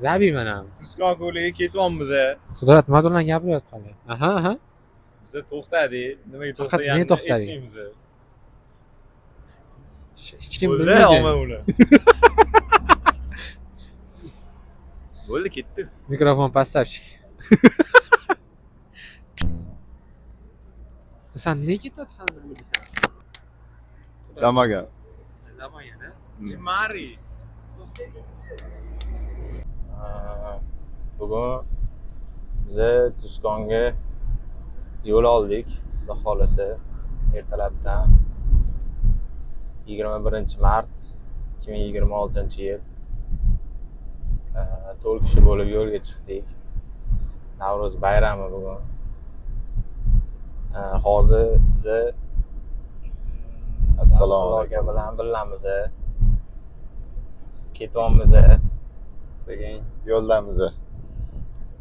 Zabiman ham. Tuskon ko'liga ketyapmiz. Qudrat nima bilan gapiryapti? Aha. Biza to'xtadik. Nimaga Faqat nega to'xtaganini to'xtading? aytmaymiz. Hech kim Bo'ldi, bilmaydi. olma uni. Bo'ldi, ketdi. Mikrofon поставщик. Sen nega ketyapsan bilasan? Damagan. Namoyana. Mari. Bugun biza Tuskonga yo'l oldik, Xudo xolasa, ertalabdan 21-mart 2026-yil 4 kishi bo'lib yo'lga chiqdik. Navro'z bayrami bugun. Hozir biza Assalomu aka alaykum. bilan birlamiz. Ketyapmiz. Degan yo'ldamiz.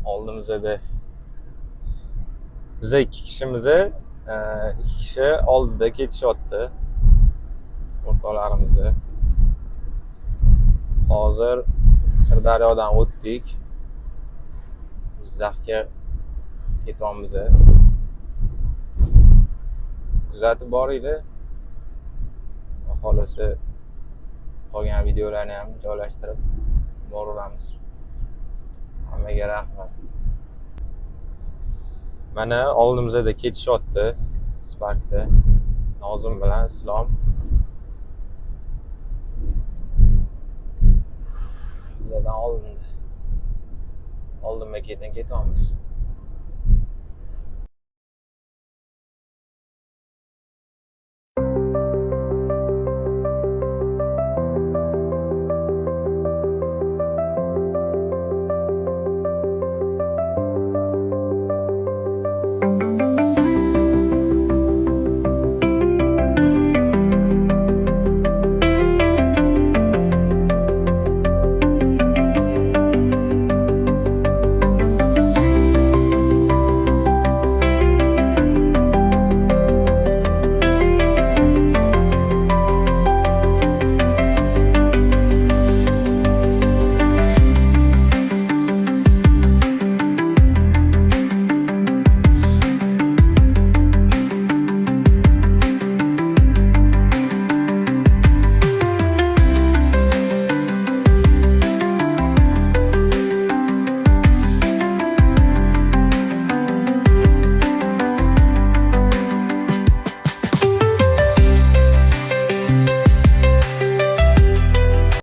Oldimizda biza 2 kishimiz, 2 kishi oldida ketishyapti. O'rtoqlarimiz. Hozir Sirdaryodan o'tdik. Jizzaxga ketyapmiz. Kuzatib boringlar. Xohlasa qolgan videolarni ham joylashtirib boraveramiz. Hammaga rahmat. Mana oldimizda ketishyapti Sparkda. Nozim bilan Islom. Bizadan oldinma ketyapmiz.